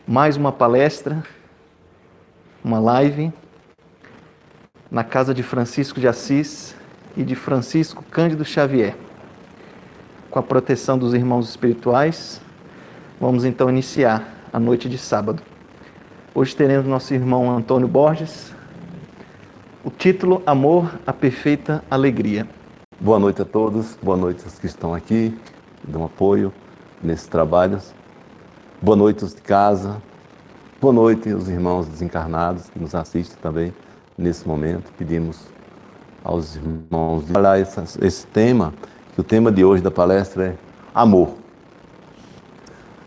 mais uma palestra, uma live, na casa de Francisco de Assis e de Francisco Cândido Xavier. Com a proteção dos irmãos espirituais, vamos então iniciar a noite de sábado. Hoje teremos nosso irmão Antônio Borges, o título Amor, a Perfeita Alegria. Boa noite a todos, boa noite aos que estão aqui, que dão apoio nesses trabalhos. Boa noite aos de casa, boa noite aos irmãos desencarnados que nos assistem também nesse momento. Pedimos aos irmãos de falar esse tema, que o tema de hoje da palestra é Amor,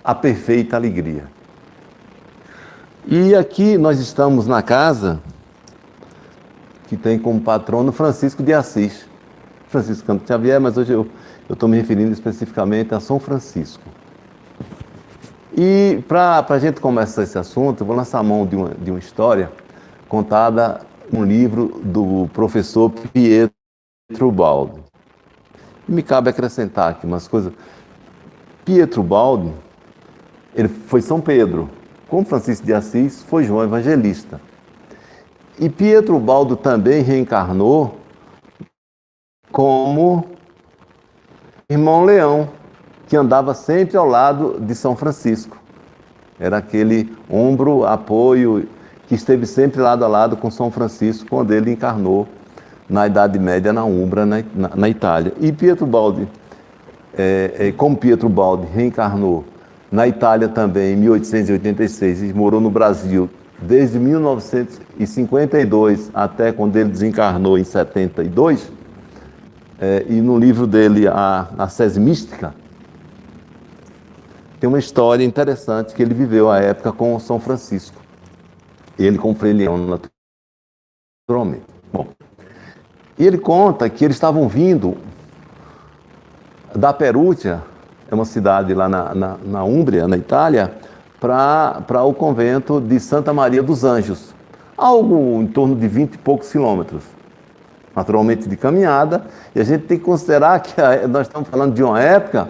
a Perfeita Alegria. E aqui nós estamos na casa que tem como patrono Francisco de Assis. Francisco Cândido Xavier, mas hoje eu estou me referindo especificamente a São Francisco. E para a gente começar esse assunto, eu vou lançar a mão de uma história contada num livro do professor Pietro Baldi. E me cabe acrescentar aqui umas coisas. Pietro Baldi, ele foi São Pedro, como Francisco de Assis foi João Evangelista. E Pietro Baldi também reencarnou como irmão Leão, que andava sempre ao lado de São Francisco. Era aquele ombro, apoio, que esteve sempre lado a lado com São Francisco, quando ele encarnou na Idade Média, na Umbra, na Itália. E Pietro Baldi, como Pietro Baldi reencarnou na Itália também, em 1886, e morou no Brasil desde 1952 até quando ele desencarnou em 72, e no livro dele, A Sese Mística, tem uma história interessante que ele viveu à época com São Francisco. Ele com Frei Leão, naturalmente. Bom, e ele conta que eles estavam vindo da Perugia, é uma cidade lá na Úmbria, na Itália, para o convento de Santa Maria dos Anjos. Algo em torno de 20 e poucos quilômetros. Naturalmente de caminhada, e a gente tem que considerar que nós estamos falando de uma época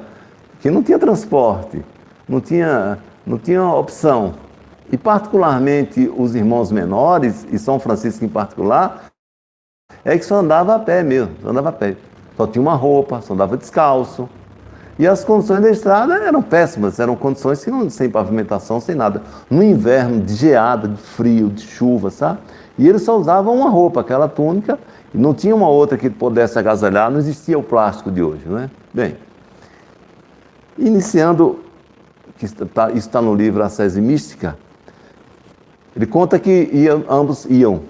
que não tinha transporte, não tinha opção. E particularmente os irmãos menores, e São Francisco em particular, é que só andava a pé mesmo, só andava a pé. Só tinha uma roupa, só andava descalço. E as condições da estrada eram péssimas, eram condições sem pavimentação, sem nada. No inverno, de geada, de frio, de chuva, sabe? E eles só usavam uma roupa, aquela túnica, e não tinha uma outra que pudesse agasalhar, não existia o plástico de hoje, não é? Bem, iniciando, isso está no livro A Sese Mística, ele conta que ambos iam.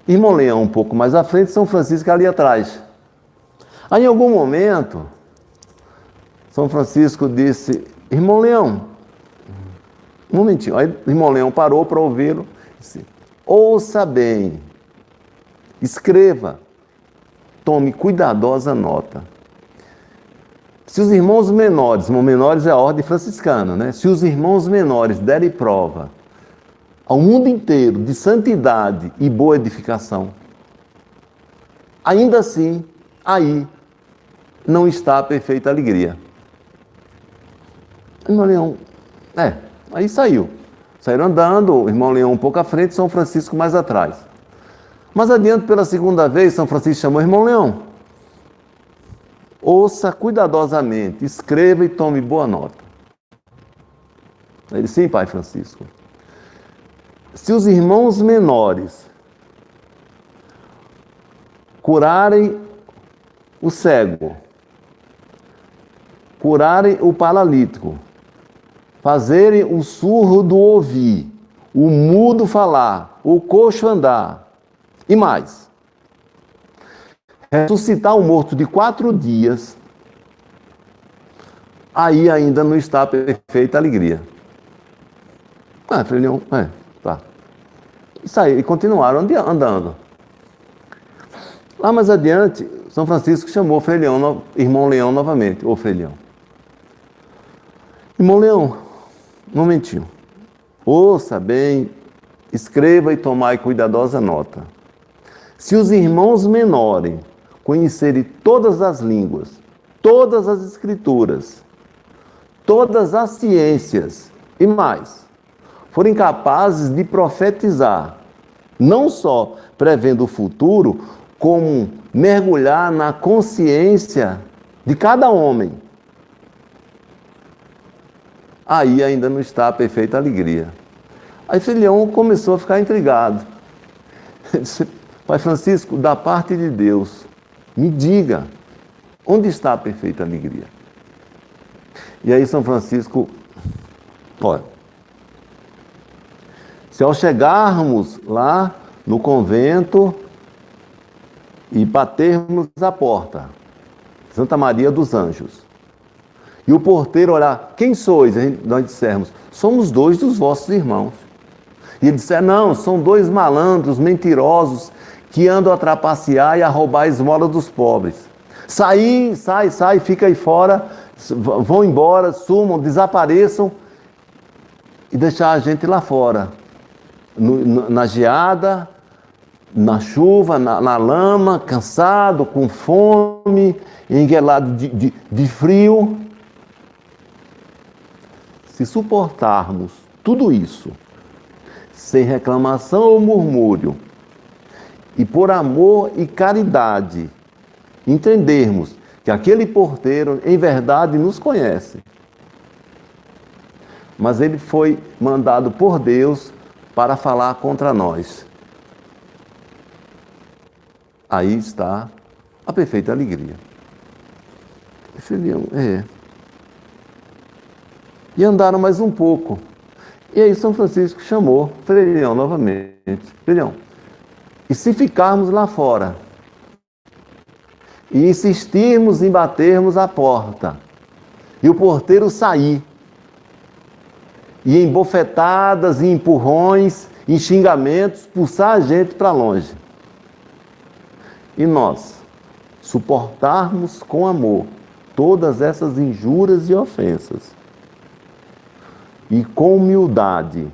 Irmão Leão um pouco mais à frente, São Francisco ali atrás. Aí em algum momento, São Francisco disse, irmão Leão, um momentinho. Aí irmão Leão parou para ouvi-lo e disse, ouça bem, escreva, tome cuidadosa nota. Se os irmãos menores é a ordem franciscana, né? Se os irmãos menores derem prova ao mundo inteiro de santidade e boa edificação, ainda assim, aí não está a perfeita alegria. Irmão Leão, aí saiu. Saíram andando, o irmão Leão um pouco à frente, São Francisco mais atrás. Mas adiante, pela segunda vez, São Francisco chamou o irmão Leão. Ouça cuidadosamente, escreva e tome boa nota. Ele, sim, pai Francisco. Se os irmãos menores curarem o cego, curarem o paralítico, fazerem o surdo ouvir, o mudo falar, o coxo andar, e mais, ressuscitar o morto de 4 dias, aí ainda não está a perfeita alegria. Frei Leão, tá. E continuaram andando. Lá mais adiante, São Francisco chamou Frei Leão, irmão Leão novamente. Ô Frei Leão. Irmão Leão, um momentinho. Ouça bem, escreva e tomai cuidadosa nota. Se os irmãos menores conhecerem todas as línguas, todas as escrituras, todas as ciências e mais, forem capazes de profetizar, não só prevendo o futuro, como mergulhar na consciência de cada homem. Aí ainda não está a perfeita alegria. Aí Filhão começou a ficar intrigado. Ele disse: Pai Francisco, da parte de Deus, me diga, onde está a perfeita alegria? E aí São Francisco, olha, se ao chegarmos lá no convento e batermos a porta, Santa Maria dos Anjos, e o porteiro olhar: quem sois? Nós dissermos: somos 2 dos vossos irmãos. E ele disser: não, são 2 malandros, mentirosos, que andam a trapacear e a roubar a esmola dos pobres. Sai, fica aí fora, vão embora, sumam, desapareçam e deixar a gente lá fora, na geada, na chuva, na lama, cansado, com fome, enguelado de frio. Se suportarmos tudo isso, sem reclamação ou murmúrio, e por amor e caridade, entendermos que aquele porteiro, em verdade, nos conhece, mas ele foi mandado por Deus para falar contra nós. Aí está a perfeita alegria. Filhão, E andaram mais um pouco. E aí São Francisco chamou Frei Leão novamente. Filhão, e se ficarmos lá fora e insistirmos em batermos a porta, e o porteiro sair, e em bofetadas, em empurrões, em xingamentos, expulsar a gente para longe, e nós suportarmos com amor todas essas injúrias e ofensas, e com humildade,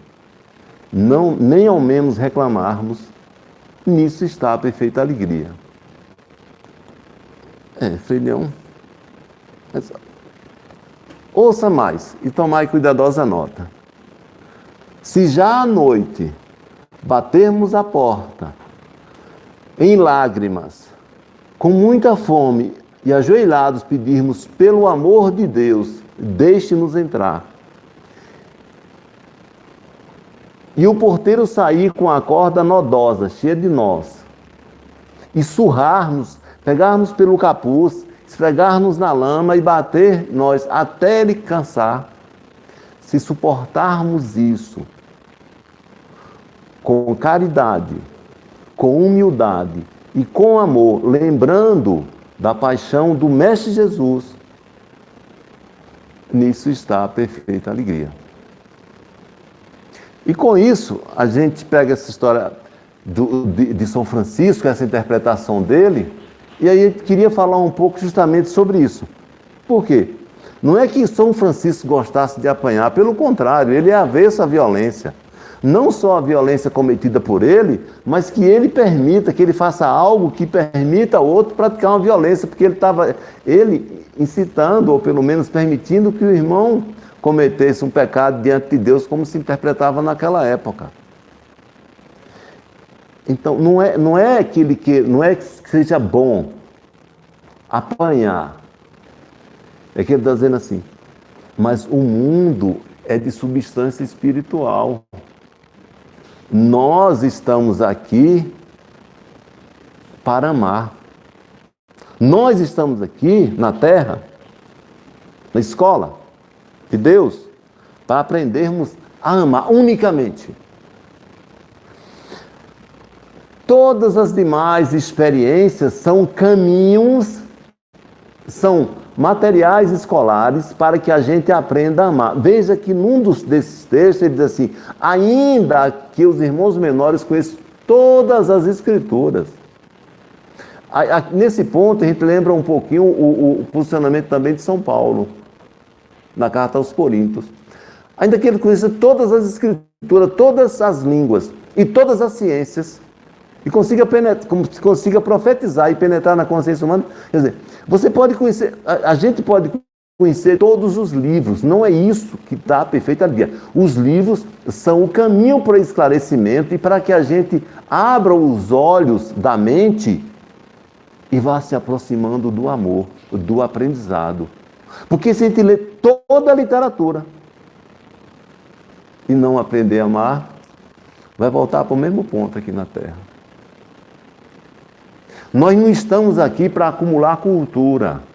nem ao menos reclamarmos, nisso está a perfeita alegria. Frei Leão, ouça mais e tomai cuidadosa nota. Se já à noite batermos a porta, em lágrimas, com muita fome e ajoelhados pedirmos pelo amor de Deus, deixe-nos entrar, e o porteiro sair com a corda nodosa, cheia de nós, e surrar-nos, pegar-nos pelo capuz, esfregar-nos na lama e bater nós até ele cansar, se suportarmos isso com caridade, com humildade e com amor, lembrando da paixão do Mestre Jesus, nisso está a perfeita alegria. E com isso, a gente pega essa história de São Francisco, essa interpretação dele, e aí eu queria falar um pouco justamente sobre isso. Por quê? Não é que São Francisco gostasse de apanhar, pelo contrário, ele é avesso à violência. Não só a violência cometida por ele, mas que ele permita, que ele faça algo que permita o outro praticar uma violência, porque ele incitando, ou pelo menos permitindo que o irmão cometesse um pecado diante de Deus, como se interpretava naquela época. Então, não é que seja bom apanhar. É que ele está dizendo assim: mas o mundo é de substância espiritual. Nós estamos aqui para amar. Nós estamos aqui na terra, na escola de Deus, para aprendermos a amar unicamente. Todas as demais experiências são caminhos, são materiais escolares para que a gente aprenda a amar. Veja que num desses textos ele diz assim: ainda que os irmãos menores conheçam todas as escrituras. Nesse ponto a gente lembra um pouquinho o posicionamento também de São Paulo, na carta aos Coríntios. Ainda que ele conheça todas as escrituras, todas as línguas e todas as ciências, e consiga profetizar e penetrar na consciência humana. Quer dizer, você pode conhecer, a gente pode conhecer todos os livros. Não é isso que dá a perfeita alegria. Os livros são o caminho para o esclarecimento e para que a gente abra os olhos da mente e vá se aproximando do amor, do aprendizado. Porque se a gente lê toda a literatura e não aprender a amar, vai voltar para o mesmo ponto aqui na Terra. Nós não estamos aqui para acumular cultura.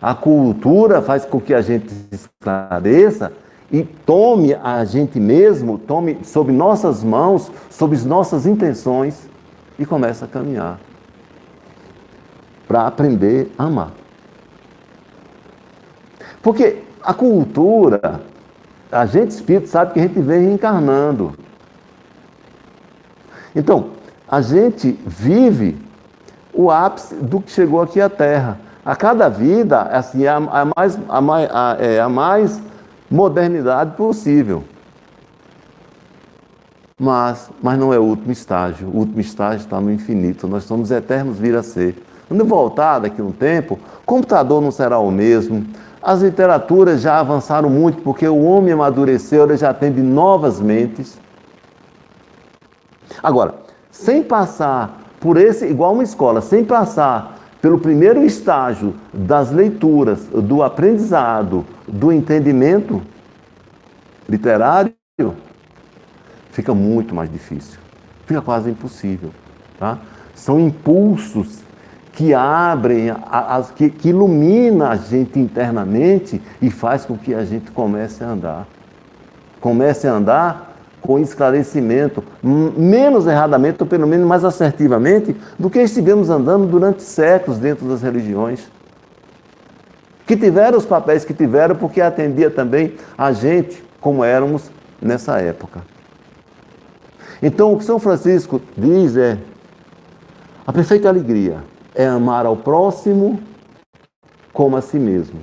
A cultura faz com que a gente esclareça e tome a gente mesmo, tome sob nossas mãos, sob as nossas intenções e comece a caminhar para aprender a amar. Porque a cultura, a gente espírito sabe que a gente vem reencarnando. Então, a gente vive o ápice do que chegou aqui à Terra. A cada vida, assim, é a mais modernidade possível. Mas não é o último estágio. O último estágio está no infinito. Nós somos eternos vir a ser. Quando voltar daqui a um tempo, o computador não será o mesmo. As literaturas já avançaram muito, porque o homem amadureceu, ele já tem de novas mentes. Agora, sem passar por esse, igual uma escola, sem passar pelo primeiro estágio das leituras, do aprendizado, do entendimento literário, fica muito mais difícil. Fica quase impossível. Tá? São impulsos que abrem, que ilumina a gente internamente e faz com que a gente comece a andar. Comece a andar com esclarecimento, menos erradamente, ou pelo menos mais assertivamente, do que estivemos andando durante séculos dentro das religiões. Que tiveram os papéis que tiveram, porque atendia também a gente como éramos nessa época. Então, o que São Francisco diz é: a perfeita alegria é amar ao próximo como a si mesmo.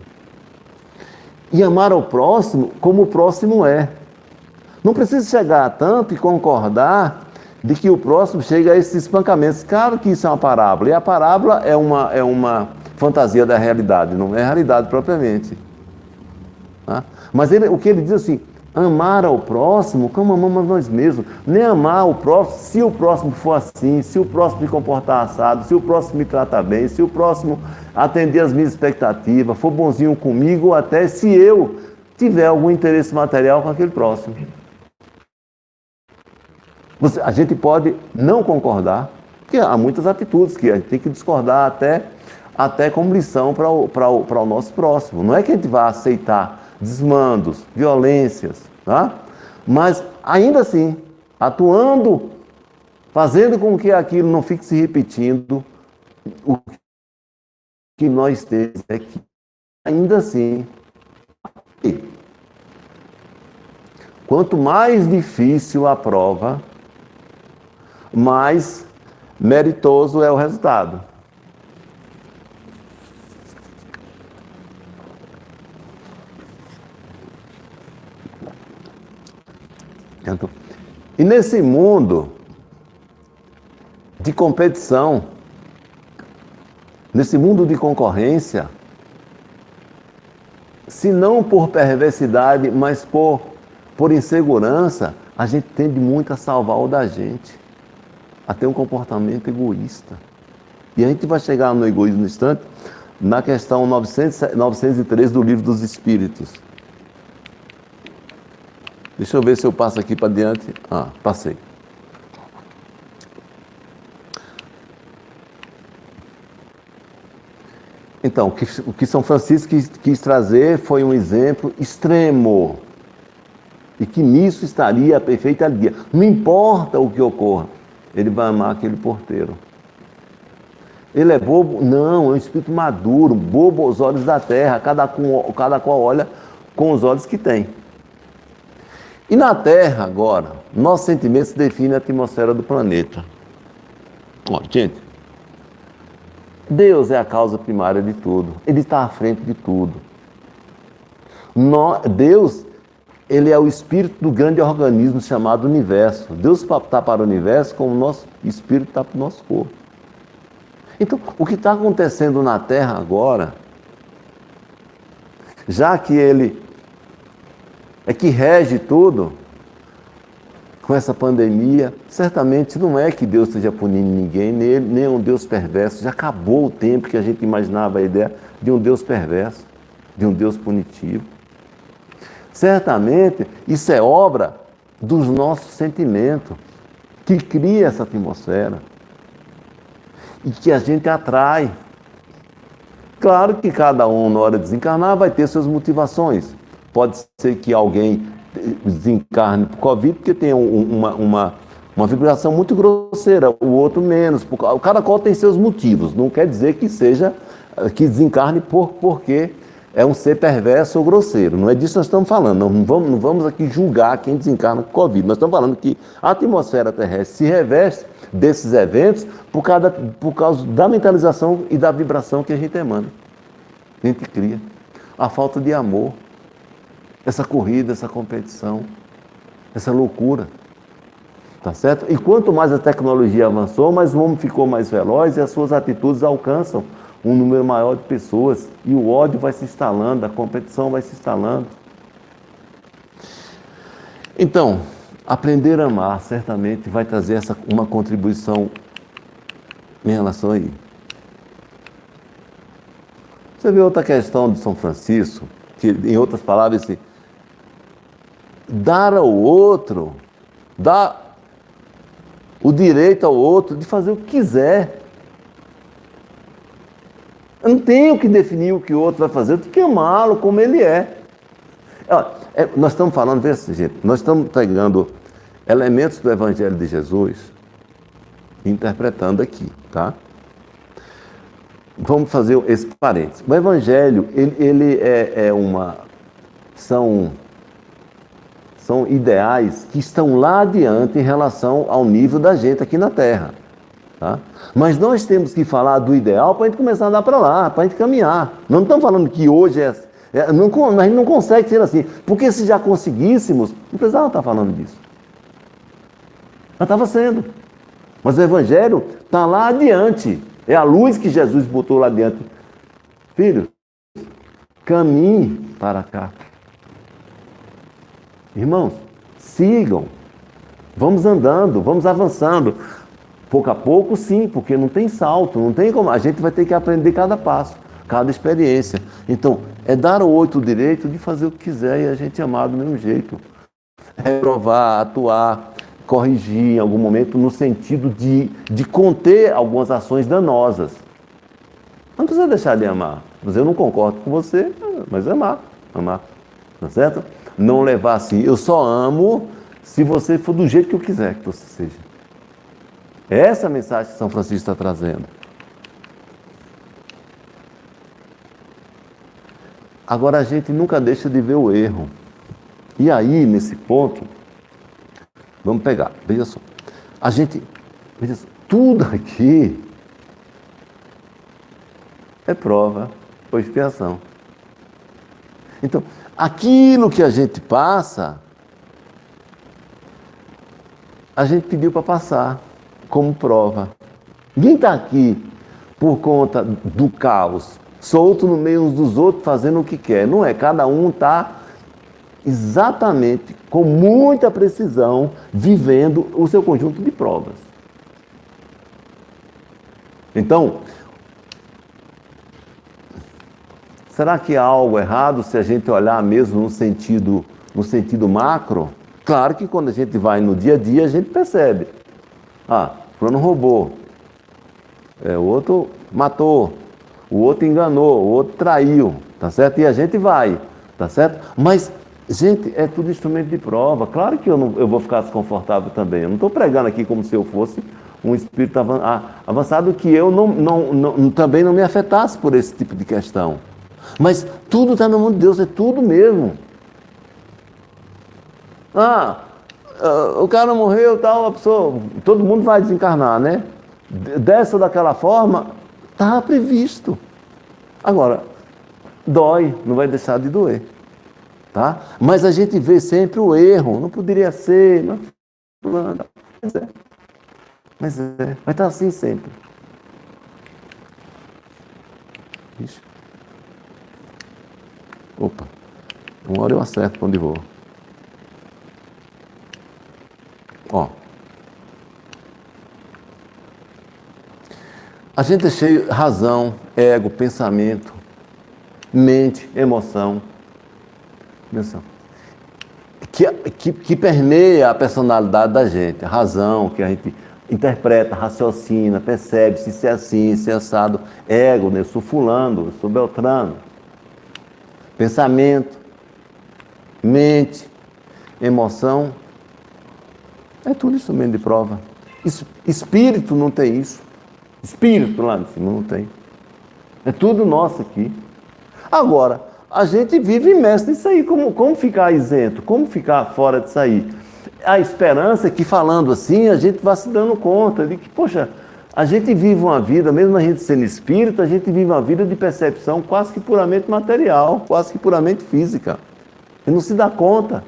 E amar ao próximo como o próximo é. Não precisa chegar a tanto e concordar de que o próximo chega a esses espancamentos. Claro que isso é uma parábola. E a parábola é uma fantasia da realidade, não é a realidade propriamente. Tá? Mas o que ele diz assim: amar ao próximo como amamos nós mesmos. Nem amar o próximo se o próximo for assim, se o próximo me comportar assado, se o próximo me tratar bem, se o próximo atender as minhas expectativas, for bonzinho comigo, ou até se eu tiver algum interesse material com aquele próximo. A gente pode não concordar, porque há muitas atitudes que a gente tem que discordar até como lição para o nosso próximo. Não é que a gente vá aceitar desmandos, violências, tá? Mas ainda assim, atuando, fazendo com que aquilo não fique se repetindo, o que nós temos é que, ainda assim, quanto mais difícil a prova, mais meritoso é o resultado. E nesse mundo de competição, nesse mundo de concorrência, se não por perversidade, mas por insegurança, a gente tende muito a salvar o da gente, a ter um comportamento egoísta. E a gente vai chegar no egoísmo no instante, na questão 903 do Livro dos Espíritos. Deixa eu ver se eu passo aqui para diante. Ah, passei. Então, o que São Francisco quis trazer foi um exemplo extremo. E que nisso estaria a perfeita alegria. Não importa o que ocorra, ele vai amar aquele porteiro. Ele é bobo? Não, é um espírito maduro, bobo aos olhos da terra, cada qual olha com os olhos que tem. E na Terra, agora, nosso sentimento se define a atmosfera do planeta. Ó, gente, Deus é a causa primária de tudo. Ele está à frente de tudo. Deus, ele é o espírito do grande organismo chamado universo. Deus está para o universo como o nosso espírito está para o nosso corpo. Então, o que está acontecendo na Terra agora já que Ele é que rege tudo, com essa pandemia, certamente não é que Deus esteja punindo ninguém, nem é um Deus perverso. Já acabou o tempo que a gente imaginava a ideia de um Deus perverso, de um Deus punitivo. Certamente isso é obra dos nossos sentimentos, que cria essa atmosfera e que a gente atrai. Claro que cada um, na hora de desencarnar, vai ter suas motivações. Pode ser que alguém desencarne por Covid porque tem uma vibração muito grosseira, o outro menos. Cada qual tem seus motivos. Não quer dizer que seja que desencarne porque é um ser perverso ou grosseiro. Não é disso que nós estamos falando. Não vamos aqui julgar quem desencarna com Covid. Nós estamos falando que a atmosfera terrestre se reveste desses eventos por causa da mentalização e da vibração que a gente emana. A gente cria. A falta de amor. Essa corrida, essa competição, essa loucura. Tá certo? E quanto mais a tecnologia avançou, mais o homem ficou mais veloz e as suas atitudes alcançam um número maior de pessoas. E o ódio vai se instalando, a competição vai se instalando. Então, aprender a amar certamente vai trazer uma contribuição em relação a isso. Você vê outra questão de São Francisco, que em outras palavras, dar ao outro, dar o direito ao outro de fazer o que quiser. Eu não tenho que definir o que o outro vai fazer, eu tenho que amá-lo como ele é. Nós estamos falando, veja, gente, nós estamos pegando elementos do Evangelho de Jesus e interpretando aqui, tá? Vamos fazer esse parênteses. O Evangelho, ele são ideais que estão lá adiante em relação ao nível da gente aqui na Terra. Tá? Mas nós temos que falar do ideal para a gente começar a andar para lá, para a gente caminhar. Não estamos falando que hoje a gente não consegue ser assim. Porque se já conseguíssemos, não precisava estar falando disso. Já estava sendo. Mas o Evangelho está lá adiante. É a luz que Jesus botou lá adiante. Filhos, caminhe para cá. Irmãos, sigam. Vamos andando, vamos avançando. Pouco a pouco, sim, porque não tem salto, não tem como. A gente vai ter que aprender cada passo, cada experiência. Então, é dar ao outro o direito de fazer o que quiser e a gente amar do mesmo jeito. Reprovar, atuar, corrigir em algum momento no sentido de conter algumas ações danosas. Não precisa deixar de amar. Mas eu não concordo com você, mas amar. Tá certo? Não levar assim, eu só amo se você for do jeito que eu quiser que você seja. Essa é a mensagem que São Francisco está trazendo. Agora a gente nunca deixa de ver o erro. E aí, nesse ponto, vamos pegar, veja só. Veja só, tudo aqui é prova ou expiação. Então, aquilo que a gente passa, a gente pediu para passar como prova. Ninguém está aqui por conta do caos, solto no meio uns dos outros, fazendo o que quer. Não é, cada um está exatamente, com muita precisão, vivendo o seu conjunto de provas. Então, será que há algo errado se a gente olhar mesmo no sentido macro? Claro que quando a gente vai no dia a dia, a gente percebe. Fulano roubou, o outro matou, o outro enganou, o outro traiu, tá certo? E a gente vai, tá certo? Mas, gente, é tudo instrumento de prova. Claro que eu vou ficar desconfortável também. Eu não estou pregando aqui como se eu fosse um espírito avançado, que eu também não me afetasse por esse tipo de questão. Mas tudo está no mundo de Deus, é tudo mesmo. O cara morreu, tal, a pessoa, todo mundo vai desencarnar, né? Dessa ou daquela forma, estava previsto. Agora, dói, não vai deixar de doer. Tá? Mas a gente vê sempre o erro, não poderia ser, mas vai estar assim sempre. Ixi. Opa, uma hora eu acerto para onde vou. Ó. A gente é cheio de razão, ego, pensamento, mente, emoção. Que permeia a personalidade da gente. A razão, que a gente interpreta, raciocina, percebe se é assim, se é assado. Ego, né? Eu sou fulano, eu sou beltrano. Pensamento, mente, emoção. É tudo instrumento de prova. Espírito não tem isso. Espírito lá em cima não tem. É tudo nosso aqui. Agora, a gente vive imerso nisso aí. Como ficar isento? Como ficar fora disso aí? A esperança é que, falando assim, a gente vá se dando conta de que, poxa, a gente vive uma vida, mesmo a gente sendo espírito, a gente vive uma vida de percepção quase que puramente material, quase que puramente física. E não se dá conta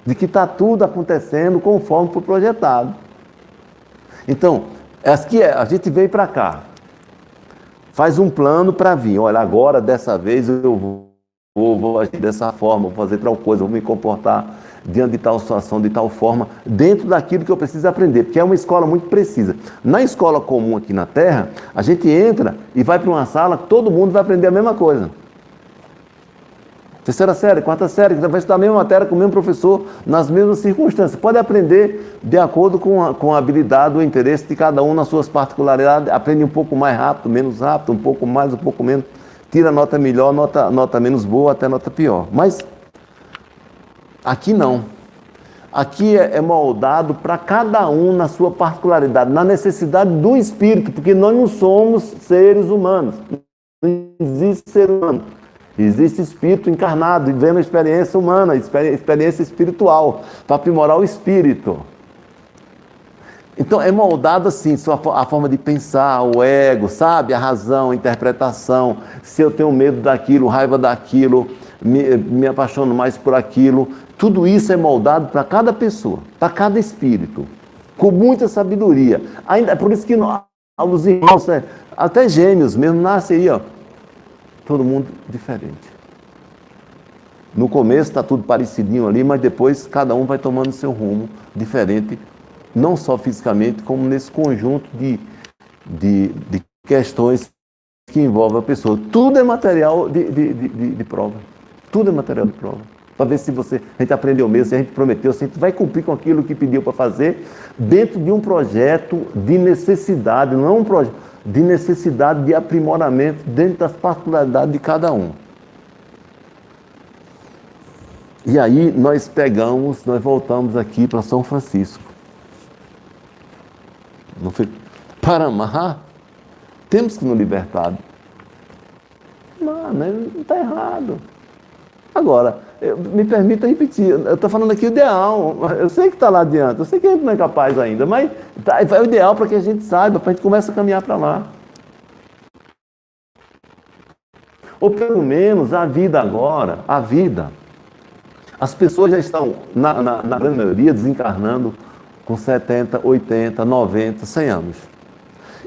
de que está tudo acontecendo conforme foi projetado. Então, a gente veio para cá, faz um plano para vir. Olha, agora, dessa vez, eu vou agir dessa forma, vou fazer tal coisa, vou me comportar diante de tal situação, de tal forma, dentro daquilo que eu preciso aprender, porque é uma escola muito precisa. Na escola comum aqui na Terra, a gente entra e vai para uma sala, todo mundo vai aprender a mesma coisa. Terceira série, quarta série, vai estudar a mesma matéria com o mesmo professor, nas mesmas circunstâncias. Pode aprender de acordo com a habilidade, o interesse de cada um nas suas particularidades. Aprende um pouco mais rápido, menos rápido, um pouco mais, um pouco menos. Tira nota melhor, nota menos boa, até nota pior. Mas aqui não. Aqui é moldado para cada um na sua particularidade, na necessidade do espírito, porque nós não somos seres humanos. Não existe ser humano. Existe espírito encarnado, vivendo a experiência humana, experiência espiritual, para aprimorar o espírito. Então é moldado assim, a forma de pensar, o ego, sabe? A razão, a interpretação, se eu tenho medo daquilo, raiva daquilo, me apaixono mais por aquilo. Tudo isso é moldado para cada pessoa, para cada espírito, com muita sabedoria. Ainda, é por isso que os irmãos, até gêmeos mesmo, nascem aí, ó. Todo mundo diferente. No começo está tudo parecidinho ali, mas depois cada um vai tomando seu rumo diferente, não só fisicamente, como nesse conjunto de questões que envolvem a pessoa. Tudo é material de prova. Tudo é material de prova. Para ver se a gente aprendeu mesmo, se a gente prometeu, se a gente vai cumprir com aquilo que pediu para fazer, dentro de um projeto de necessidade, não é um projeto de necessidade de aprimoramento dentro das particularidades de cada um. E aí nós voltamos aqui para São Francisco. Não foi? Para amar, temos que nos libertar. Não está errado. Agora, me permita repetir, eu estou falando aqui o ideal, eu sei que está lá adiante, eu sei que a gente não é capaz ainda, mas é o ideal para que a gente saiba, para a gente comece a caminhar para lá. Ou pelo menos a vida agora, as pessoas já estão, na grande maioria, desencarnando com 70, 80, 90, 100 anos.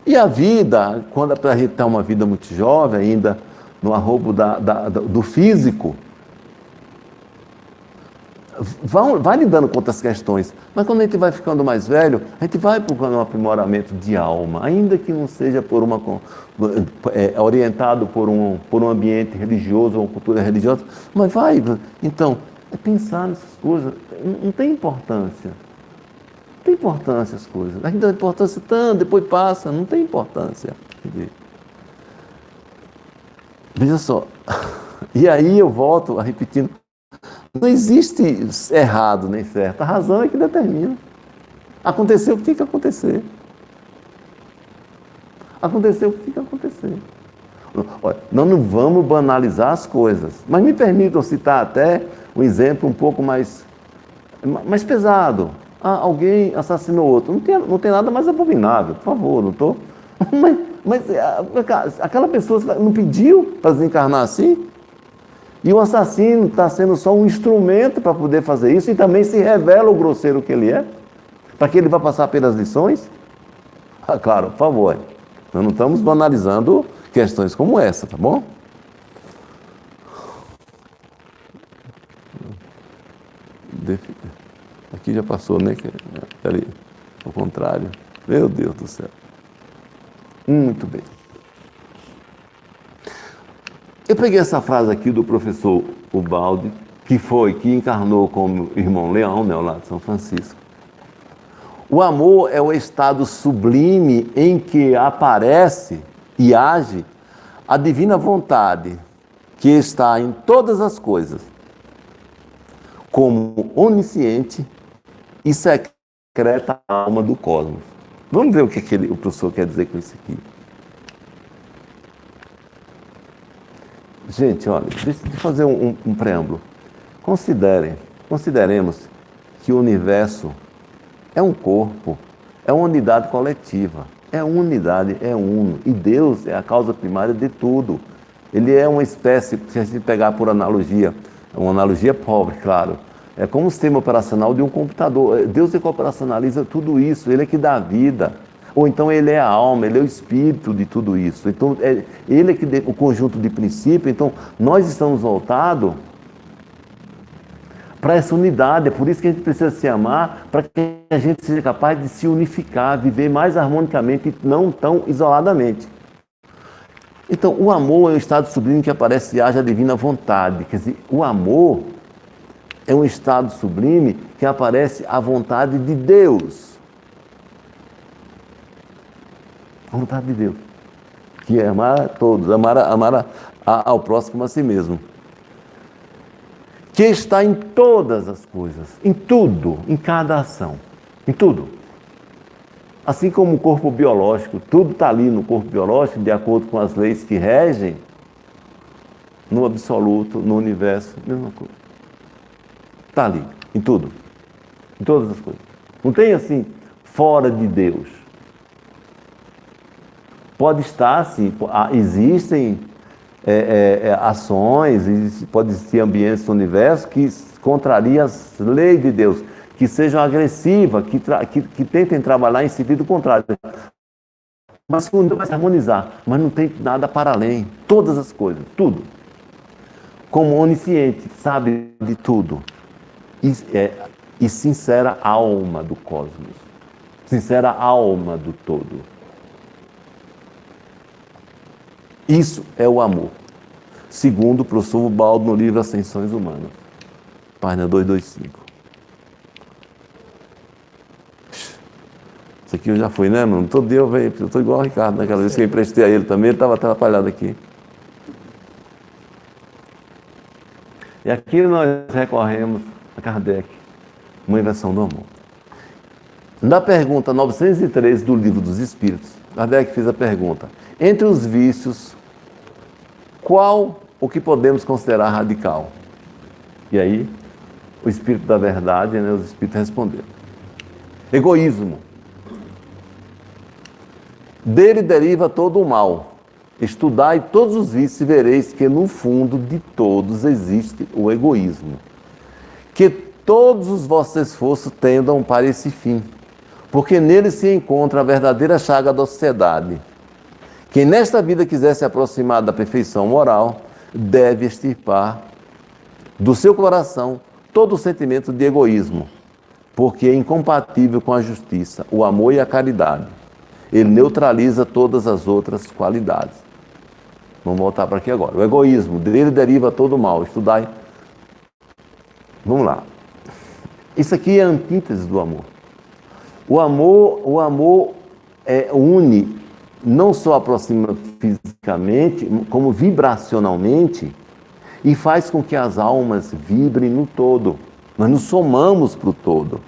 E a vida, quando a gente está uma vida muito jovem, ainda no arrobo do físico, vai lidando com outras questões, mas quando a gente vai ficando mais velho, a gente vai procurando um aprimoramento de alma, ainda que não seja orientado por um ambiente religioso ou uma cultura religiosa, mas vai. Então, é pensar nessas coisas, não tem importância. Não tem importância as coisas. A gente dá importância tanto, depois passa, não tem importância. Veja só, e aí eu volto repetindo, não existe errado nem certo, a razão é que determina. Aconteceu o que tinha que acontecer. Aconteceu o que tinha que acontecer. Olha, nós não vamos banalizar as coisas, mas me permitam citar até um exemplo um pouco mais pesado. Alguém assassinou outro. Não tem nada mais abominável, por favor, não estou. Mas aquela pessoa não pediu para desencarnar assim? E o assassino está sendo só um instrumento para poder fazer isso e também se revela o grosseiro que ele é, para que ele vá passar pelas lições? Claro, por favor, nós não estamos banalizando questões como essa, tá bom? Aqui já passou, né? Ali, ao contrário. Meu Deus do céu. Muito bem. Eu peguei essa frase aqui do professor Ubaldi, que encarnou como irmão Leão, né, lá de São Francisco. O amor é o estado sublime em que aparece e age a divina vontade que está em todas as coisas, como onisciente e secreta alma do cosmos. Vamos ver o que o professor quer dizer com isso aqui. Gente, olha, deixa eu fazer um preâmbulo. Consideremos que o universo é um corpo, é uma unidade coletiva, é unidade, é uno. E Deus é a causa primária de tudo. Ele é uma espécie, se a gente pegar por analogia, uma analogia pobre, claro, é como o sistema operacional de um computador. Deus é que operacionaliza tudo isso, Ele é que dá vida. Ou então Ele é a alma, Ele é o espírito de tudo isso. Então, Ele é que dá o conjunto de princípios. Então, nós estamos voltados para essa unidade. É por isso que a gente precisa se amar, para que a gente seja capaz de se unificar, viver mais harmonicamente e não tão isoladamente. Então, o amor é um estado sublime que aparece e age a divina vontade. Quer dizer, o amor é um estado sublime que aparece a vontade de Deus. A vontade de Deus. Que é amar a todos, amar ao próximo como a si mesmo. Que está em todas as coisas, em tudo, em cada ação, em tudo. Assim como o corpo biológico, tudo está ali no corpo biológico, de acordo com as leis que regem, no absoluto, no universo, mesma coisa. Está ali, em tudo, em todas as coisas. Não tem assim, fora de Deus. Pode estar, sim, existem ações, pode existir ambientes no universo que contrariam as leis de Deus, que sejam agressivas, que tentem trabalhar em sentido contrário. Mas que o universo vai se harmonizar, mas não tem nada para além. Todas as coisas, tudo. Como onisciente, sabe de tudo. E sincera alma do cosmos. Sincera alma do todo. Isso é o amor. Segundo o professor Ubaldo no livro Ascensões Humanas. Página 225. Isso aqui eu já fui, né, mano? Todo dia eu estou igual ao Ricardo, naquela vez que eu emprestei a ele também, ele estava atrapalhado aqui. E aqui nós recorremos a Kardec, uma invenção do amor. Na pergunta 903 do Livro dos Espíritos, Kardec fez a pergunta: entre os vícios, qual o que podemos considerar radical? E aí, o Espírito da Verdade, né, os Espíritos responderam: egoísmo. Dele deriva todo o mal. Estudai todos os vícios e vereis que no fundo de todos existe o egoísmo. Que todos os vossos esforços tendam para esse fim, porque nele se encontra a verdadeira chaga da sociedade. Quem nesta vida quiser se aproximar da perfeição moral, deve extirpar do seu coração todo o sentimento de egoísmo, porque é incompatível com a justiça, o amor e a caridade. Ele neutraliza todas as outras qualidades. Vamos voltar para aqui agora. O egoísmo, dele deriva todo o mal. Estudai. Vamos lá. Isso aqui é a antítese do amor. O amor une, não só aproxima fisicamente, como vibracionalmente, e faz com que as almas vibrem no todo. Nós nos somamos para o todo.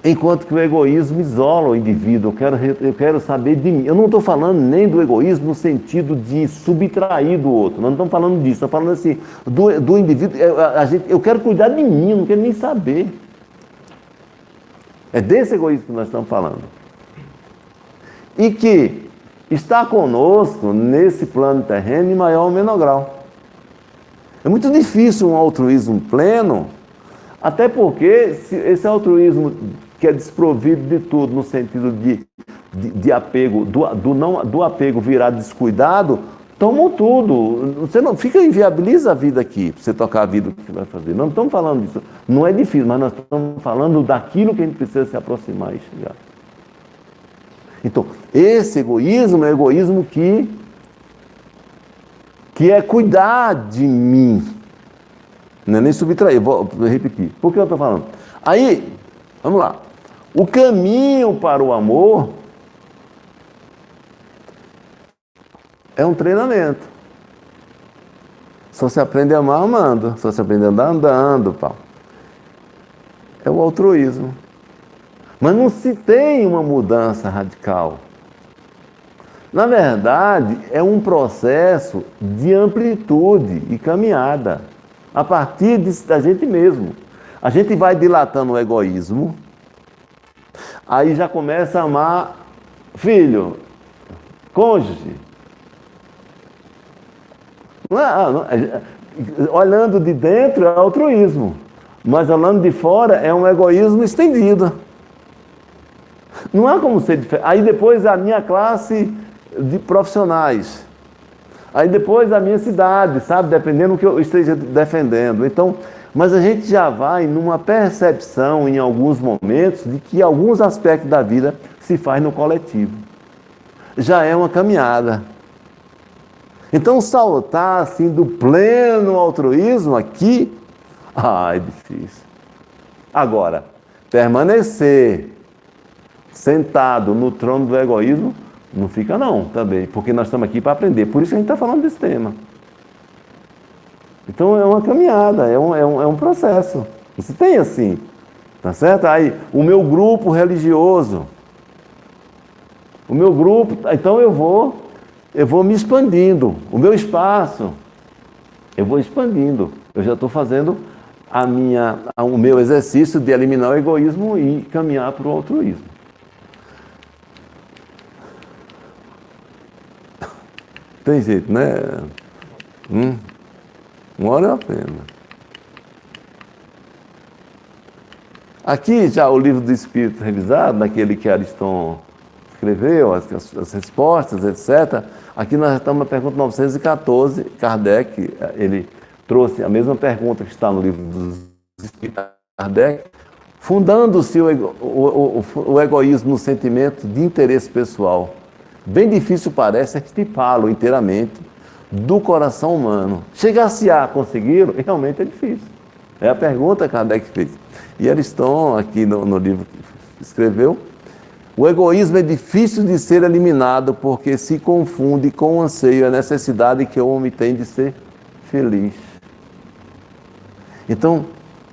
Enquanto que o egoísmo isola o indivíduo. Eu quero saber de mim. Eu não estou falando nem do egoísmo no sentido de subtrair do outro. Nós não estamos falando disso. Estamos falando assim, do indivíduo. Eu quero cuidar de mim, eu não quero nem saber. É desse egoísmo que nós estamos falando. E que está conosco nesse plano terreno em maior ou menor grau. É muito difícil um altruísmo pleno, até porque esse altruísmo que é desprovido de tudo, no sentido de apego, do apego virar descuidado, tomam tudo. Você não fica, inviabiliza a vida aqui, para você tocar a vida que você vai fazer. Não estamos falando disso. Não é difícil, mas nós estamos falando daquilo que a gente precisa se aproximar e chegar. Então, esse egoísmo é o egoísmo que é cuidar de mim. Não é nem subtrair, vou repetir. Por que eu estou falando? Aí, vamos lá. O caminho para o amor é um treinamento. Só se aprende a amar amando, só se aprende a andar andando, pau. É o altruísmo. Mas não se tem uma mudança radical. Na verdade, é um processo de amplitude e caminhada, a partir da gente mesmo. A gente vai dilatando o egoísmo, aí já começa a amar filho, cônjuge. Olhando de dentro é altruísmo, mas olhando de fora é um egoísmo estendido. Não há como ser diferente. Aí depois a minha classe de profissionais. Aí depois a minha cidade, sabe? Dependendo do que eu esteja defendendo. Então, mas a gente já vai numa percepção em alguns momentos de que alguns aspectos da vida se faz no coletivo. Já é uma caminhada. Então saltar assim do pleno altruísmo aqui, é difícil. Agora, permanecer sentado no trono do egoísmo, não fica não, também, porque nós estamos aqui para aprender. Por isso que a gente está falando desse tema. Então é uma caminhada, é um processo. Você tem assim, tá certo? Aí, o meu grupo religioso, então eu vou me expandindo. O meu espaço, eu vou expandindo. Eu já estou fazendo o meu exercício de eliminar o egoísmo e caminhar para o altruísmo. Tem jeito, né? Uma hora é a pena. Aqui já o livro do Espírito revisado, naquele que Ariston escreveu, as respostas, etc. Aqui nós estamos na pergunta 914, Kardec, ele trouxe a mesma pergunta que está no livro dos Espíritos, Kardec, fundando-se o egoísmo no sentimento de interesse pessoal. Bem difícil parece extirpá-lo inteiramente do coração humano. Chegar-se a conseguir, realmente é difícil. É a pergunta que Kardec fez. E Ariston, aqui no livro que escreveu, o egoísmo é difícil de ser eliminado porque se confunde com o anseio e a necessidade que o homem tem de ser feliz. Então,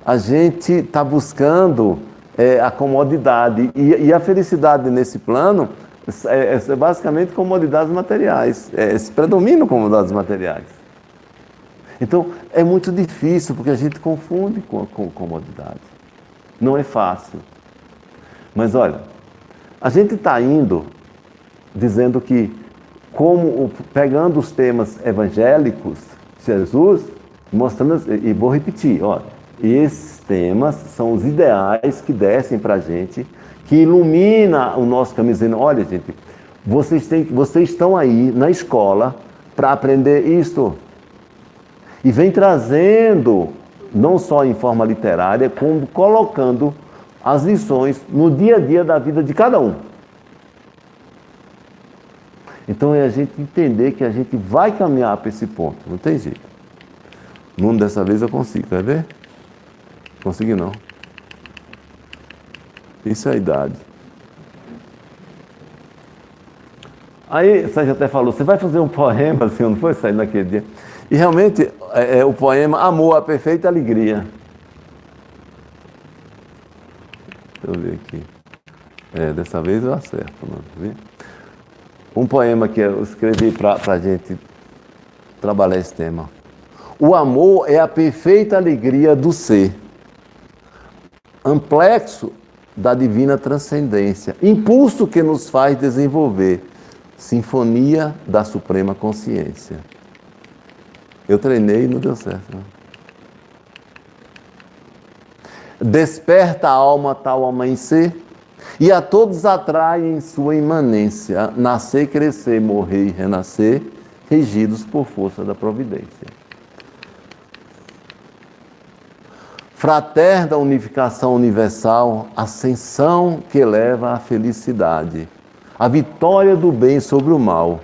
a gente está buscando a comodidade. E a felicidade nesse plano é basicamente comodidades materiais. Esse predomínio comodidades materiais. Então, é muito difícil, porque a gente confunde com comodidade. Não é fácil. Mas olha, a gente está indo dizendo que, pegando os temas evangélicos, Jesus, mostrando, e vou repetir, olha, esses temas são os ideais que descem para a gente, que ilumina o nosso caminho, dizendo, olha gente, vocês estão aí na escola para aprender isto. E vem trazendo, não só em forma literária, como colocando as lições no dia a dia da vida de cada um. Então é a gente entender que a gente vai caminhar para esse ponto, não tem jeito. Dessa vez eu consigo, quer ver? Consegui não. Isso é a idade. Aí, Sérgio até falou, você vai fazer um poema assim, não foi sair naquele dia? E realmente, o poema Amor, a Perfeita Alegria. Deixa eu ver aqui. Dessa vez eu acerto. Mano. Um poema que eu escrevi para a gente trabalhar esse tema. O amor é a perfeita alegria do ser, amplexo da divina transcendência, impulso que nos faz desenvolver, sinfonia da suprema consciência. Eu treinei e não deu certo. Não. Desperta a alma tal amanhecer, e a todos atrai em sua imanência, nascer, crescer, morrer e renascer, regidos por força da providência. Fraterna unificação universal, ascensão que leva à felicidade, a vitória do bem sobre o mal,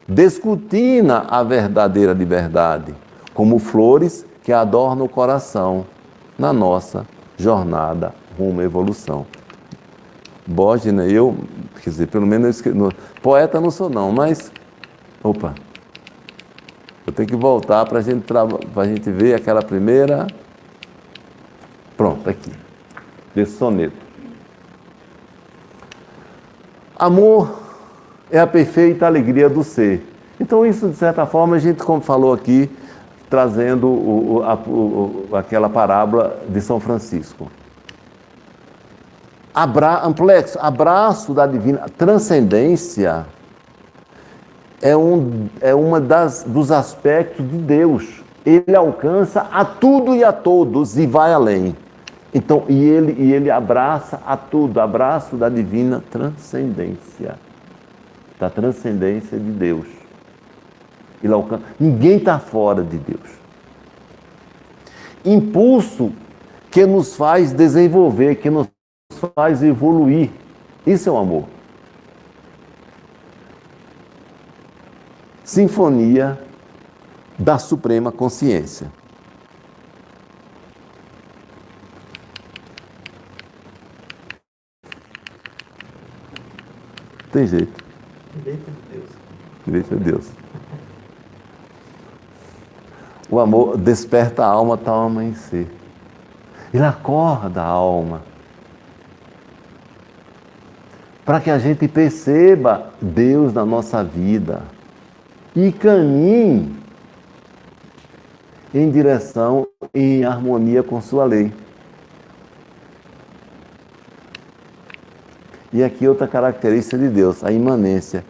descortina a verdadeira liberdade, como flores que adornam o coração na nossa jornada rumo à evolução. Borges, né? Quer dizer, pelo menos eu escrevi, poeta não sou não, mas, opa, eu tenho que voltar para a gente ver aquela primeira. Pronto, aqui, desse soneto. Amor é a perfeita alegria do ser. Então isso, de certa forma, a gente, como falou aqui, trazendo aquela parábola de São Francisco. Amplexo, abraço da divina transcendência é uma dos aspectos de Deus. Ele alcança a tudo e a todos e vai além. Então, e ele abraça a tudo, abraço da divina transcendência, da transcendência de Deus. Ele alcança, ninguém está fora de Deus. Impulso que nos faz desenvolver, que nos faz evoluir. Isso é o amor. Sinfonia da Suprema Consciência. Tem jeito. Direito de Deus. Direito de Deus. O amor desperta a alma até o amanhecer. Ele acorda a alma. Para que a gente perceba Deus na nossa vida e caminhe em direção e em harmonia com sua lei. E aqui outra característica de Deus, a imanência.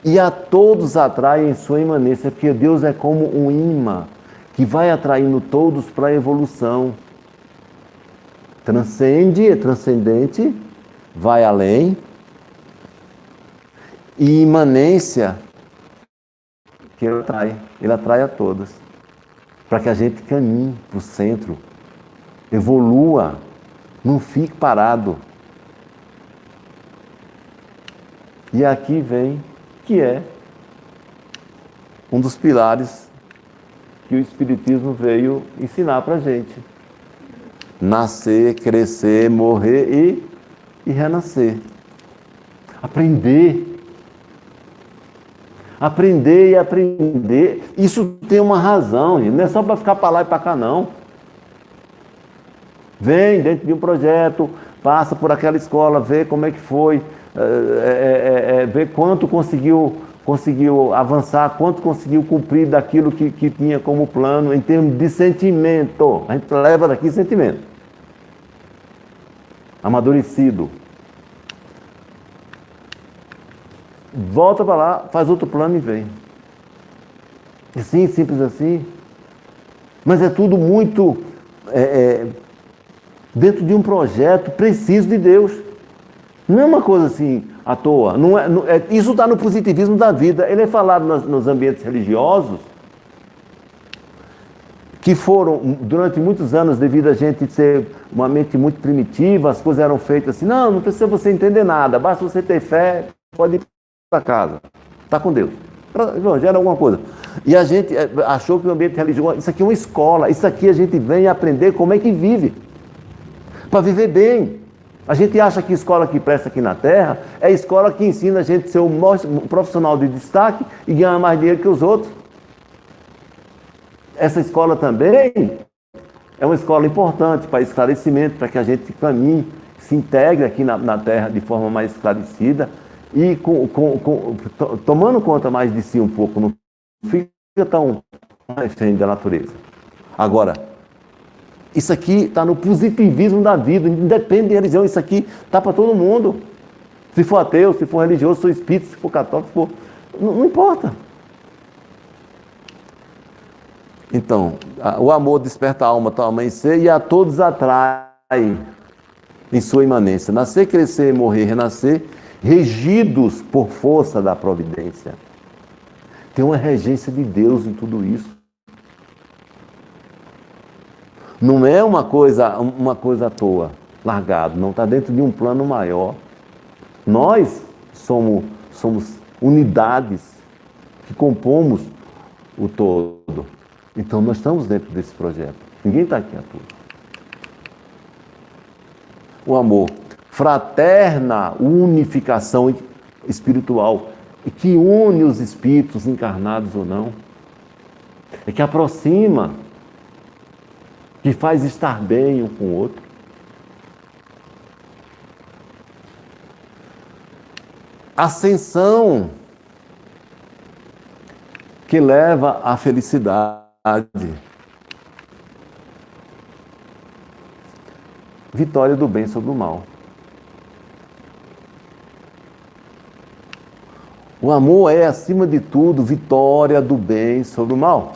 E a todos atrai em sua imanência, porque Deus é como um imã que vai atraindo todos para a evolução. Transcende, é transcendente, vai além. E imanência, que ele atrai a todos. Para que a gente caminhe para o centro, evolua, não fique parado. E aqui vem, que é um dos pilares que o Espiritismo veio ensinar para a gente. Nascer, crescer, morrer e renascer. Aprender. Aprender e aprender. Isso tem uma razão, gente. Não é só para ficar para lá e para cá, não. Vem dentro de um projeto, passa por aquela escola, vê como é que foi, vê quanto conseguiu avançar, quanto conseguiu cumprir daquilo que tinha como plano, em termos de sentimento. A gente leva daqui sentimento. Amadurecido. Volta para lá, faz outro plano e vem. Assim, simples assim. Mas é tudo muito dentro de um projeto preciso de Deus. Não é uma coisa assim à toa. Isso está no positivismo da vida. Ele é falado nos ambientes religiosos que foram, durante muitos anos, devido a gente ser uma mente muito primitiva, as coisas eram feitas assim, não precisa você entender nada, basta você ter fé, pode ir para casa, está com Deus. Gera alguma coisa. E a gente achou que o ambiente religioso, isso aqui é uma escola, isso aqui a gente vem aprender como é que vive, para viver bem. A gente acha que a escola que presta aqui na Terra é a escola que ensina a gente a ser um profissional de destaque e ganhar mais dinheiro que os outros. Essa escola também é uma escola importante para esclarecimento, para que a gente caminhe, se integre aqui na Terra de forma mais esclarecida e tomando conta mais de si um pouco, não fica tão refém da natureza. Agora, isso aqui está no positivismo da vida, independe de religião, isso aqui está para todo mundo. Se for ateu, se for religioso, se for espírita, se for católico, não importa. Então, o amor desperta a alma até o amanhecer e a todos atrai em sua imanência. Nascer, crescer, morrer, renascer, regidos por força da providência. Tem uma regência de Deus em tudo isso. Não é uma coisa à toa, largado, não, está dentro de um plano maior. Nós somos unidades que compomos o todo. Então nós estamos dentro desse projeto. Ninguém está aqui à toa. O amor, fraterna unificação espiritual, que une os espíritos encarnados ou não, é que aproxima, que faz estar bem um com o outro. Ascensão, que leva à felicidade. Vitória do bem sobre o mal. O amor é, acima de tudo, vitória do bem sobre o mal.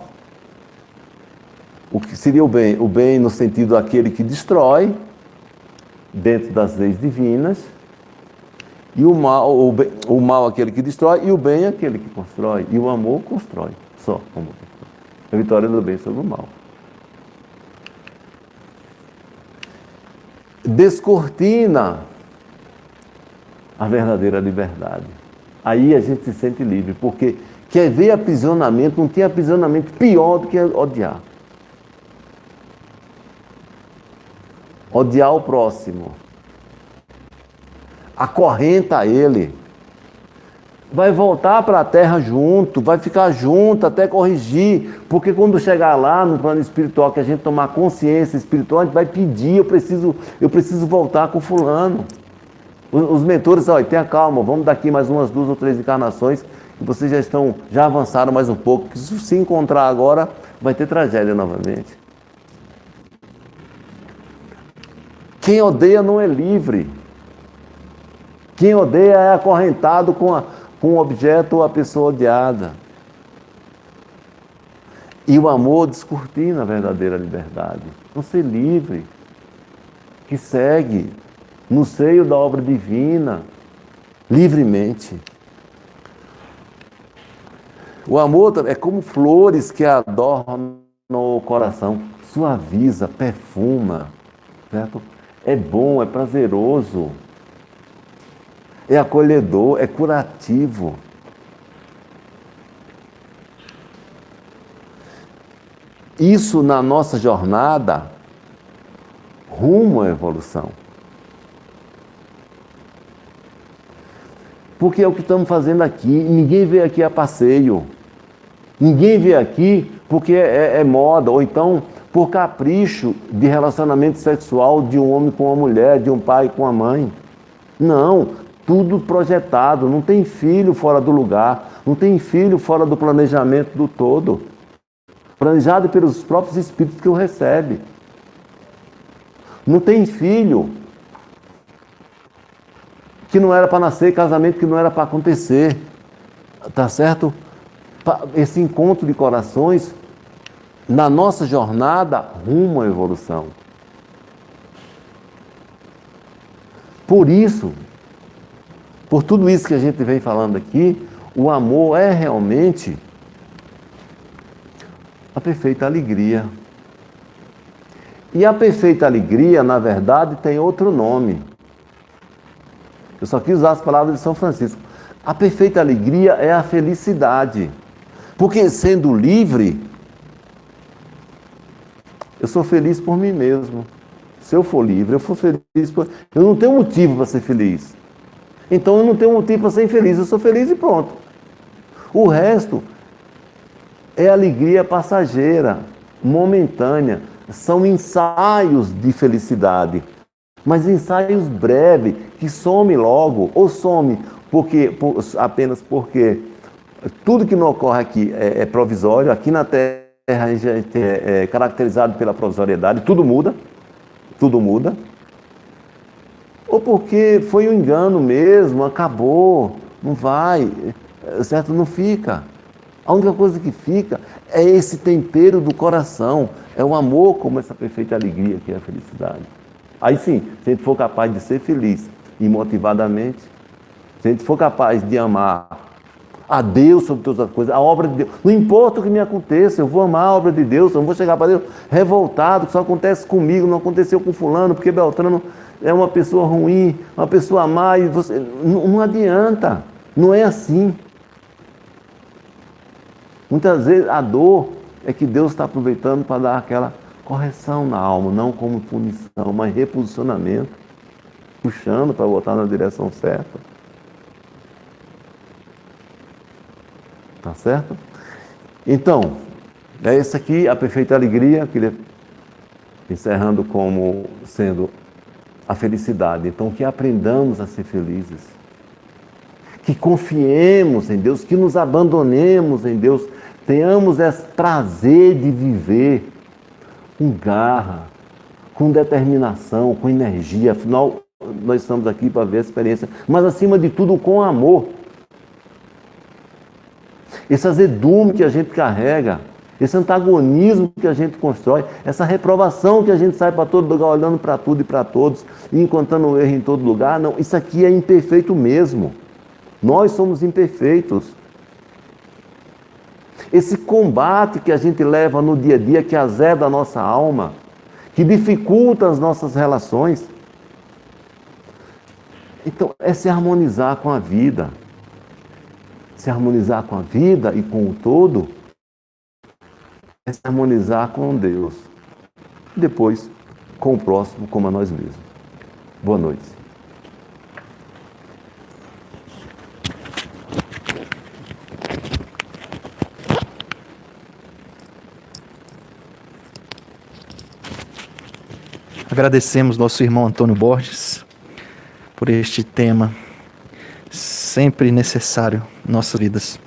O que seria o bem? O bem no sentido daquele que destrói, dentro das leis divinas, e o mal aquele que destrói, e o bem aquele que constrói, e o amor constrói, só como a vitória do bem sobre o mal. Descortina a verdadeira liberdade. Aí a gente se sente livre, porque quer ver aprisionamento, não tem aprisionamento pior do que odiar. Odiar o próximo. Acorrenta ele. Vai voltar para a terra junto, vai ficar junto até corrigir, porque quando chegar lá no plano espiritual, que a gente tomar consciência espiritual, a gente vai pedir, eu preciso voltar com fulano. Os mentores, olha, tenha calma, vamos daqui mais umas 2 ou 3 encarnações, e vocês já avançaram mais um pouco, porque se encontrar agora, vai ter tragédia novamente. Quem odeia não é livre. Quem odeia é acorrentado com o objeto ou a pessoa odiada. E o amor descortina a verdadeira liberdade. Não ser livre, que segue no seio da obra divina, livremente. O amor é como flores que adornam o coração, suaviza, perfuma, certo? É bom, é prazeroso, é acolhedor, é curativo. Isso na nossa jornada rumo à evolução. Porque é o que estamos fazendo aqui. Ninguém veio aqui a passeio. Ninguém veio aqui porque é moda, ou então por capricho de relacionamento sexual de um homem com uma mulher, de um pai com a mãe. Não, tudo projetado. Não tem filho fora do lugar. Não tem filho fora do planejamento do todo. Planejado pelos próprios espíritos que o recebem. Não tem filho que não era para nascer, casamento que não era para acontecer. Tá certo? Esse encontro de corações na nossa jornada rumo à evolução. Por isso, por tudo isso que a gente vem falando aqui, o amor é realmente a perfeita alegria. E a perfeita alegria, na verdade, tem outro nome. Eu só quis usar as palavras de São Francisco. A perfeita alegria é a felicidade. Porque sendo livre, eu sou feliz por mim mesmo. Se eu for livre, eu for feliz eu não tenho motivo para ser feliz. Então eu não tenho motivo para ser infeliz. Eu sou feliz e pronto. O resto é alegria passageira, momentânea. São ensaios de felicidade. Mas ensaios breves, que some logo, ou some apenas porque tudo que não ocorre aqui é provisório. Aqui na Terra a gente é caracterizado pela provisoriedade, tudo muda, ou porque foi um engano mesmo, acabou, não vai, certo? Não fica. A única coisa que fica é esse tempero do coração, é o amor como essa perfeita alegria que é a felicidade. Aí sim, se a gente for capaz de ser feliz imotivadamente, se a gente for capaz de amar a Deus sobre todas as coisas, a obra de Deus. Não importa o que me aconteça, eu vou amar a obra de Deus, eu não vou chegar para Deus revoltado, que só acontece comigo, não aconteceu com fulano, porque Beltrano é uma pessoa ruim, uma pessoa má, e você... não adianta, não é assim. Muitas vezes a dor é que Deus está aproveitando para dar aquela correção na alma, não como punição, mas reposicionamento, puxando para voltar na direção certa. Tá certo? Então, é essa aqui a perfeita alegria, que encerrando como sendo a felicidade. Então, que aprendamos a ser felizes, que confiemos em Deus, que nos abandonemos em Deus, tenhamos esse prazer de viver com garra, com determinação, com energia. Afinal, nós estamos aqui para ver a experiência, mas acima de tudo com amor. Esse azedume que a gente carrega, esse antagonismo que a gente constrói, essa reprovação que a gente sai para todo lugar olhando para tudo e para todos e encontrando erro em todo lugar, não, isso aqui é imperfeito mesmo. Nós somos imperfeitos. Esse combate que a gente leva no dia a dia, que azeda a nossa alma, que dificulta as nossas relações. Então, é se harmonizar com a vida. Se harmonizar com a vida e com o todo, é se harmonizar com Deus. Depois, com o próximo, como a nós mesmos. Boa noite. Agradecemos nosso irmão Antônio Borges por este tema sempre necessário em nossas vidas.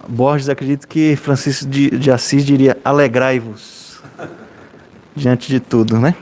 Borges, acredito que Francisco de Assis diria: alegrai-vos diante de tudo, né?